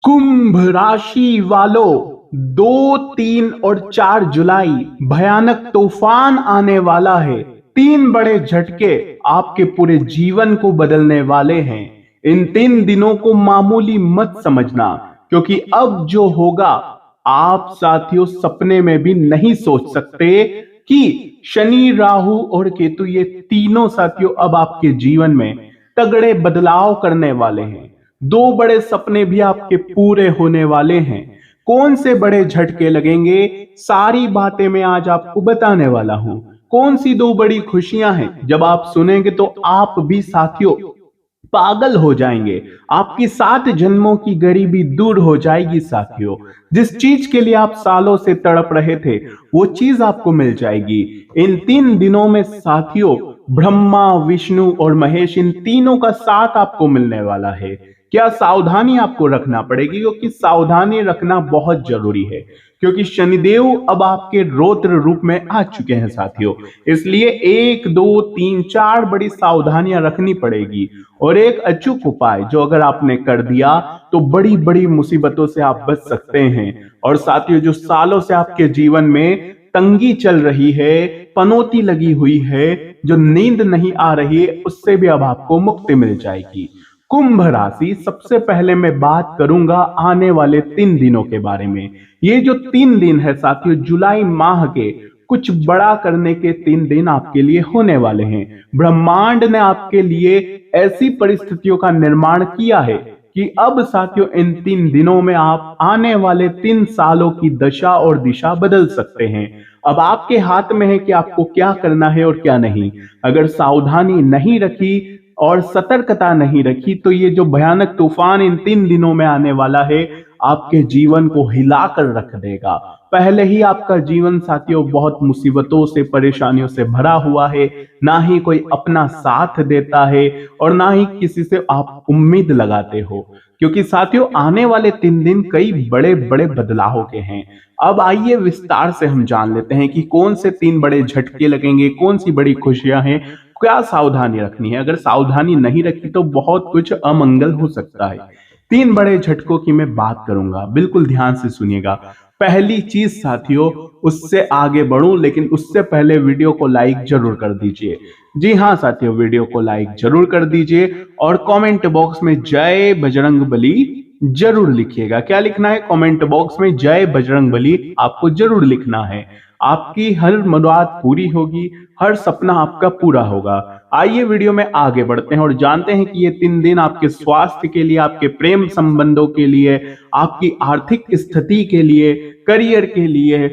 कुंभ राशि वालों, 2, 3 और 4 जुलाई भयानक तूफान आने वाला है। 3 बड़े झटके आपके पूरे जीवन को बदलने वाले हैं। इन 3 दिनों को मामूली मत समझना, क्योंकि अब जो होगा आप साथियों सपने में भी नहीं सोच सकते कि शनि, राहु और केतु ये तीनों साथियों अब आपके जीवन में तगड़े बदलाव करने वाले हैं। 2 बड़े सपने भी आपके पूरे होने वाले हैं। कौन से बड़े झटके लगेंगे, सारी बातें मैं आज आपको बताने वाला हूं। कौन सी 2 बड़ी खुशियां हैं, जब आप सुनेंगे तो आप भी साथियों पागल हो जाएंगे। आपकी 7 जन्मों की गरीबी दूर हो जाएगी साथियों। जिस चीज के लिए आप सालों से तड़प रहे थे, वो चीज आपको मिल जाएगी। इन 3 दिनों में साथियों ब्रह्मा, विष्णु और महेश, इन तीनों का साथ आपको मिलने वाला है। क्या सावधानी आपको रखना पड़ेगी, क्योंकि सावधानी रखना बहुत जरूरी है, क्योंकि शनिदेव अब आपके रौद्र रूप में आ चुके हैं साथियों। इसलिए 1, 2, 3, 4 बड़ी सावधानियां रखनी पड़ेगी, और एक अचूक उपाय जो अगर आपने कर दिया तो बड़ी बड़ी मुसीबतों से आप बच सकते हैं। और साथियों, जो सालों से आपके जीवन में तंगी चल रही है, पनौती लगी हुई है, जो नींद नहीं आ रही है, उससे भी अब आपको मुक्ति मिल जाएगी। कुंभ राशि, सबसे पहले मैं बात करूंगा आने वाले 3 दिनों के बारे में। ये जो 3 दिन है साथियों, जुलाई माह के कुछ बड़ा करने के 3 दिन आपके लिए होने वाले हैं। ब्रह्मांड ने आपके लिए ऐसी परिस्थितियों का निर्माण किया है कि अब साथियों इन 3 दिनों में आप आने वाले 3 सालों की दशा और दिशा बदल सकते हैं। अब आपके हाथ में है कि आपको क्या करना है और क्या नहीं। अगर सावधानी नहीं रखी और सतर्कता नहीं रखी, तो ये जो भयानक तूफान इन 3 दिनों में आने वाला है, आपके जीवन को हिलाकर रख देगा। पहले ही आपका जीवन साथियों बहुत मुसीबतों से, परेशानियों से भरा हुआ है। ना ही कोई अपना साथ देता है और ना ही किसी से आप उम्मीद लगाते हो, क्योंकि साथियों आने वाले 3 दिन कई बड़े बड़े बदलाव के हैं। अब आइए विस्तार से हम जान लेते हैं कि कौन से 3 बड़े झटके लगेंगे, कौन सी बड़ी खुशियां हैं, क्या सावधानी रखनी है। अगर सावधानी नहीं रखी तो बहुत कुछ अमंगल हो सकता है। 3 बड़े झटकों की मैं बात करूंगा, बिल्कुल ध्यान से सुनिएगा। पहली चीज साथियों, उससे आगे बढ़ूं लेकिन उससे पहले वीडियो को लाइक जरूर कर दीजिए। जी हाँ साथियों, वीडियो को लाइक जरूर कर दीजिए और कमेंट बॉक्स में जय बजरंग बली जरूर लिखिएगा। क्या लिखना है कमेंट बॉक्स में? जय बजरंग बली आपको जरूर लिखना है। आपकी हर मुराद पूरी होगी, हर सपना आपका पूरा होगा। आइए वीडियो में आगे बढ़ते हैं और जानते हैं कि ये 3 दिन आपके स्वास्थ्य के लिए, आपके प्रेम संबंधों के लिए, आपकी आर्थिक स्थिति के लिए, करियर के लिए,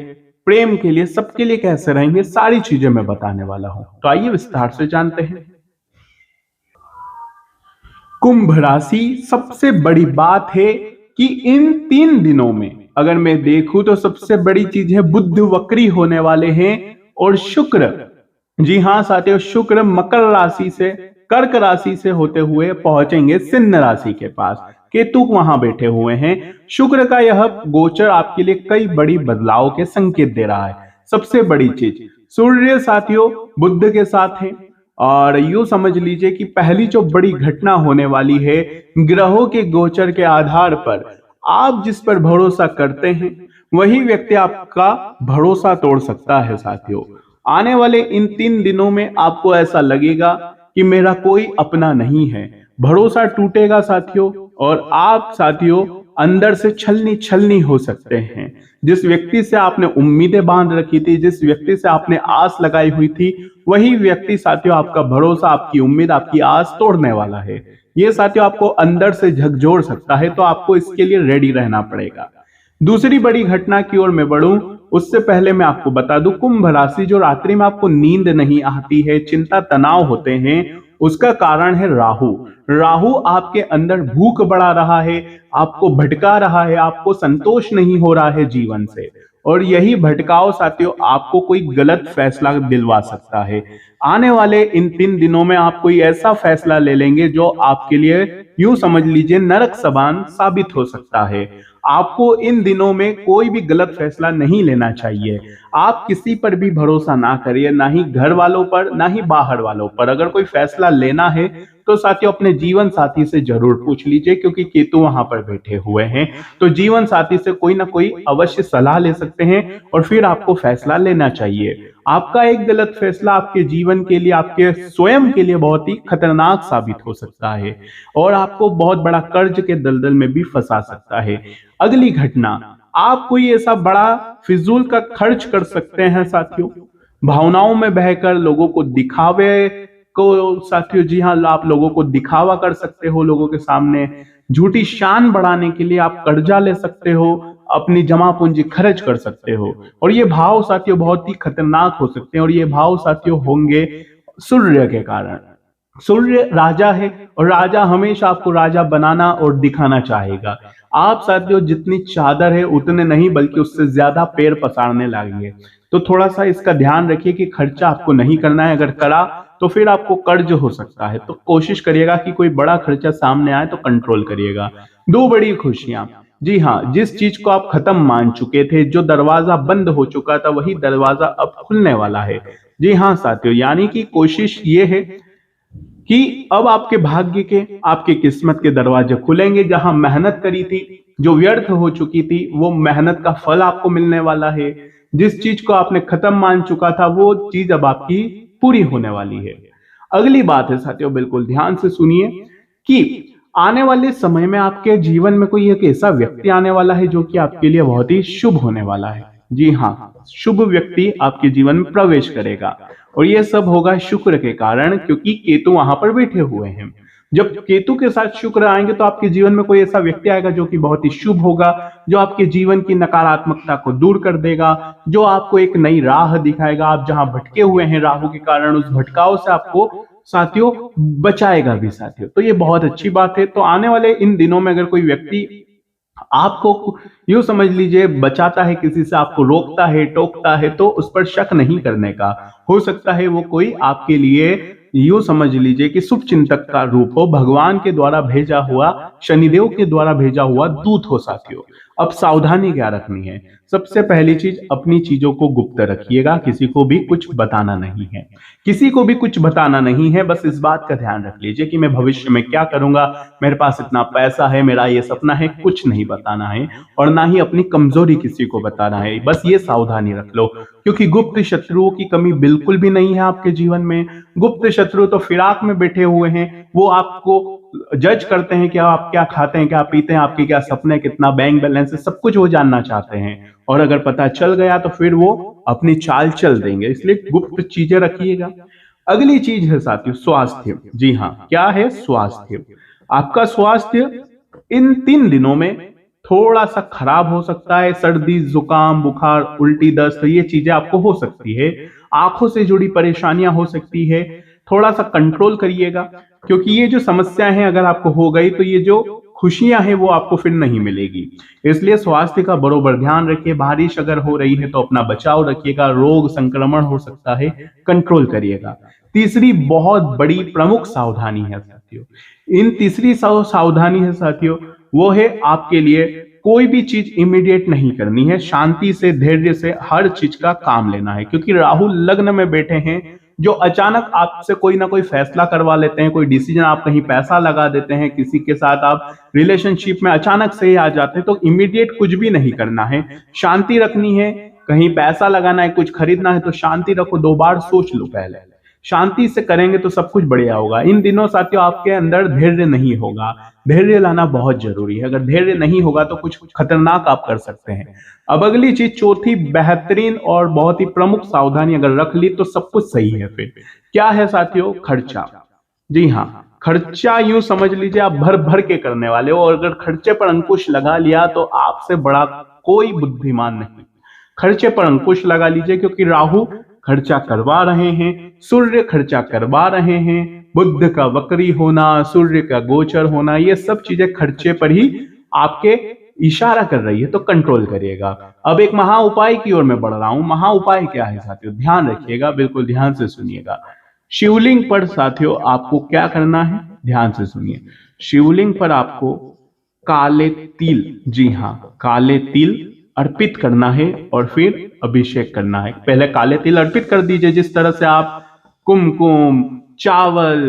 प्रेम के लिए, सबके लिए कैसे रहेंगे, सारी चीजें मैं बताने वाला हूं। तो आइए विस्तार से जानते हैं। कुंभ राशि, सबसे बड़ी बात है कि इन 3 दिनों में अगर मैं देखूं तो सबसे बड़ी चीज है बुध वक्री होने वाले हैं और शुक्र, जी हां साथियों, शुक्र मकर राशि से, कर्क राशि से होते हुए पहुंचेंगे सिंह राशि के पास। केतु वहां बैठे हुए हैं। शुक्र का यह गोचर आपके लिए कई बड़ी बदलाव के संकेत दे रहा है। सबसे बड़ी चीज, सूर्य साथियों बुध के साथ है, और यूं समझ लीजिए कि पहली जो बड़ी घटना होने वाली है, ग्रहों के गोचर के आधार पर आप जिस पर भरोसा करते हैं वही व्यक्ति आपका भरोसा तोड़ सकता है साथियों। आने वाले इन 3 दिनों में आपको ऐसा लगेगा कि मेरा कोई अपना नहीं है, भरोसा टूटेगा साथियों, और आप साथियों अंदर से छलनी छलनी हो सकते हैं। जिस व्यक्ति से आपने उम्मीदें बांध रखी थी, जिस व्यक्ति से आपने आस लगाई हुई थी, वही व्यक्ति साथियों आपका भरोसा, आपकी उम्मीद, आपकी आस तोड़ने वाला है। ये साथियों आपको अंदर से झकझोर सकता है, तो आपको इसके लिए रेडी रहना पड़ेगा। दूसरी बड़ी घटना की ओर मैं बढ़ूं उससे पहले मैं आपको बता दूं, कुंभ राशि, जो रात्रि में आपको नींद नहीं आती है, चिंता तनाव होते हैं, उसका कारण है राहु। राहु आपके अंदर भूख बढ़ा रहा है, आपको भटका रहा है, आपको संतोष नहीं हो रहा है जीवन से, और यही भटकाव साथियों आपको कोई गलत फैसला दिलवा सकता है। आने वाले इन 3 दिनों में आप कोई ऐसा फैसला ले लेंगे जो आपके लिए यूं समझ लीजिए नरक समान साबित हो सकता है। आपको इन दिनों में कोई भी गलत फैसला नहीं लेना चाहिए। आप किसी पर भी भरोसा ना करिए, ना ही घर वालों पर, ना ही बाहर वालों पर। अगर कोई फैसला लेना है तो साथियों अपने जीवन साथी से जरूर पूछ लीजिए, क्योंकि केतु वहां पर बैठे हुए हैं। तो जीवन साथी से कोई ना कोई अवश्य सलाह ले सकते हैं और फिर आपको फैसला लेना चाहिए। आपका एक गलत फैसला आपके जीवन के लिए, आपके स्वयं के लिए बहुत ही खतरनाक साबित हो सकता है और आपको बहुत बड़ा कर्ज के दलदल में भी फंसा सकता है। अगली घटना, आप कोई ऐसा बड़ा फिजूल का खर्च कर सकते हैं साथियों, भावनाओं में बहकर लोगों को दिखावे को, साथियों जी हाँ, आप लोगों को दिखावा कर सकते हो लोगों के सामने, झूठी शान बढ़ाने के लिए आप कर्जा ले सकते हो, अपनी जमा पूंजी खर्च कर सकते हो। और ये भाव साथियों बहुत ही खतरनाक हो सकते हैं और ये भाव साथियों होंगे सूर्य के कारण। सूर्य राजा है और राजा हमेशा आपको राजा बनाना और दिखाना चाहेगा। आप साथियों जितनी चादर है उतने नहीं बल्कि उससे ज्यादा पैर पसारने लगे। तो थोड़ा सा इसका ध्यान रखिए कि खर्चा आपको नहीं करना है, अगर करा तो फिर आपको कर्ज हो सकता है। तो कोशिश करिएगा कि कोई बड़ा खर्चा सामने आए तो कंट्रोल करिएगा। दो बड़ी खुशियां, जी हाँ, जिस चीज को आप खत्म मान चुके थे, जो दरवाजा बंद हो चुका था, वही दरवाजा अब खुलने वाला है। जी हाँ साथियों, यानी कि कोशिश ये है कि अब आपके भाग्य के, आपके किस्मत के दरवाजे खुलेंगे। जहां मेहनत करी थी, जो व्यर्थ हो चुकी थी, वो मेहनत का फल आपको मिलने वाला है। जिस चीज को आपने खत्म मान चुका था, वो चीज अब आपकी पूरी होने वाली है। अगली बात है साथियों, बिल्कुल ध्यान से सुनिए कि आने वाले समय में आपके जीवन में कोई एक ऐसा व्यक्ति आने वाला है जो कि आपके लिए बहुत ही शुभ होने वाला है। जी हाँ, शुभ व्यक्ति आपके जीवन में प्रवेश करेगा और यह सब होगा शुक्र के कारण, क्योंकि केतु वहां पर बैठे हुए हैं। जब केतु के साथ शुक्र आएंगे तो आपके जीवन में कोई ऐसा व्यक्ति आएगा जो कि बहुत ही शुभ होगा, जो आपके जीवन की नकारात्मकता को दूर कर देगा, जो आपको एक नई राह दिखाएगा। आप जहां भटके हुए हैं राहु के कारण, उस भटकाव से आपको साथियों बचाएगा भी साथियों। तो ये बहुत अच्छी बात है। तो आने वाले इन दिनों में अगर कोई व्यक्ति आपको यूं समझ लीजिए बचाता है, किसी से आपको रोकता है, टोकता है, तो उस पर शक नहीं करने का। हो सकता है वो कोई आपके लिए यूं समझ लीजिए कि शुभ चिंतक का रूप हो, भगवान के द्वारा भेजा हुआ, शनिदेव के द्वारा भेजा हुआ दूत हो साथियों। अब सावधानी क्या रखनी है? सबसे पहली चीज, अपनी चीजों को गुप्त रखिएगा, किसी को भी कुछ बताना नहीं है। किसी को भी कुछ बताना नहीं है, बस इस बात का ध्यान रख लीजिए कि मैं भविष्य में क्या करूंगा, मेरे पास इतना पैसा है, मेरा ये सपना है, कुछ नहीं बताना है और ना ही अपनी कमजोरी किसी को बताना है। बस ये सावधानी रख लो, क्योंकि गुप्त शत्रुओं की कमी बिल्कुल भी नहीं है आपके जीवन में। गुप्त शत्रु तो फिराक में बैठे हुए हैं, वो आपको जज करते हैं कि आप क्या खाते हैं, क्या पीते हैं, आपके क्या सपने, कितना बैंक बैलेंस है, सब कुछ वो जानना चाहते हैं। और अगर पता चल गया तो फिर वो अपनी चाल चल देंगे, इसलिए गुप्त चीजें रखिएगा। अगली चीज है साथियों स्वास्थ्य। जी हाँ, क्या है? स्वास्थ्य। आपका स्वास्थ्य इन 3 दिनों में थोड़ा सा खराब हो सकता है। सर्दी, जुकाम, बुखार, उल्टी, दस्त, ये चीजें आपको हो सकती है। आंखों से जुड़ी परेशानियां हो सकती है, थोड़ा सा कंट्रोल करिएगा, क्योंकि ये जो समस्या है अगर आपको हो गई तो ये जो खुशियां हैं वो आपको फिर नहीं मिलेगी। इसलिए स्वास्थ्य का बरोबर ध्यान रखिए। बारिश अगर हो रही है तो अपना बचाव रखिएगा, रोग संक्रमण हो सकता है, कंट्रोल करिएगा। तीसरी बहुत बड़ी प्रमुख सावधानी है साथियों, इन तीसरी सावधानी है साथियों, वो है आपके लिए कोई भी चीज इमीडिएट नहीं करनी है। शांति से, धैर्य से हर चीज का काम लेना है, क्योंकि राहु लग्न में बैठे हैं, जो अचानक आपसे कोई ना कोई फैसला करवा लेते हैं, कोई डिसीजन, आप कहीं पैसा लगा देते हैं, किसी के साथ आप रिलेशनशिप में अचानक से ही आ जाते हैं। तो इमीडिएट कुछ भी नहीं करना है, शांति रखनी है। कहीं पैसा लगाना है, कुछ खरीदना है तो शांति रखो, 2 बार सोच लो पहले। शांति से करेंगे तो सब कुछ बढ़िया होगा। इन दिनों साथियों आपके अंदर धैर्य नहीं होगा, धैर्य लाना बहुत जरूरी है। अगर धैर्य नहीं होगा तो कुछ खतरनाक आप कर सकते हैं। अब अगली चीज, चौथी बेहतरीन और बहुत ही प्रमुख सावधानी अगर रख ली तो सब कुछ सही है। फिर क्या है साथियों? खर्चा। जी हाँ, खर्चा यूं समझ लीजिए आप भर भर के करने वाले हो, और अगर खर्चे पर अंकुश लगा लिया तो आपसे बड़ा कोई बुद्धिमान नहीं। खर्चे पर अंकुश लगा लीजिए, क्योंकि राहु खर्चा करवा रहे हैं, सूर्य खर्चा करवा रहे हैं, बुध का वक्री होना, सूर्य का गोचर होना, ये सब चीजें खर्चे पर ही आपके इशारा कर रही है। तो कंट्रोल करिएगा। अब एक महा उपाय की ओर मैं बढ़ रहा हूं। महा उपाय क्या है साथियों? ध्यान रखिएगा, बिल्कुल ध्यान से सुनिएगा। शिवलिंग पर साथियों आपको क्या करना है? ध्यान से सुनिए। शिवलिंग पर आपको काले तिल, जी हाँ, काले तिल अर्पित करना है और फिर अभिषेक करना है। पहले काले तिल अर्पित कर दीजिए, जिस तरह से आप कुमकुम, चावल,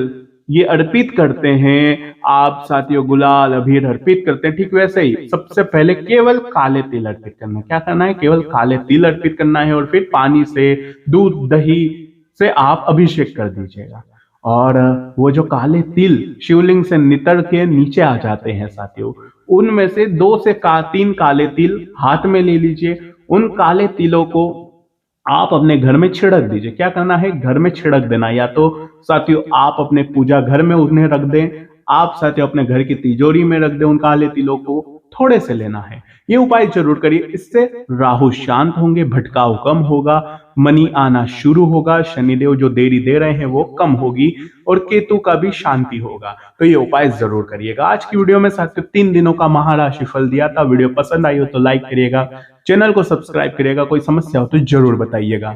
ये अर्पित करते हैं, आप साथियों गुलाल अबीर अर्पित करते हैं, ठीक वैसे ही सबसे पहले केवल काले तिल अर्पित करना है। क्या करना है? केवल काले तिल अर्पित करना है और फिर पानी से, दूध, दही से आप अभिषेक कर दीजिएगा। और वो जो काले तिल शिवलिंग से नितर के नीचे आ जाते हैं साथियों, उनमें से 2 से 3 काले तिल हाथ में ले लीजिए। उन काले तिलों को आप अपने घर में छिड़क दीजिए। क्या करना है? घर में छिड़क देना। या तो साथियों आप अपने पूजा घर में उन्हें रख दें, आप साथियों अपने घर की तिजोरी में रख दें उन काले तिलों को, थोड़े से लेना है। ये उपाय जरूर करिए, इससे राहु शांत होंगे, भटकाव कम होगा, मनी आना शुरू होगा, शनिदेव जो देरी दे रहे हैं वो कम होगी और केतु का भी शांति होगा। तो ये उपाय जरूर करिएगा। आज की वीडियो में साथियों 3 दिनों का महाराशि फल दिया था। वीडियो पसंद आई हो तो लाइक करिएगा, चैनल को सब्सक्राइब करिएगा, कोई समस्या हो तो जरूर बताइएगा।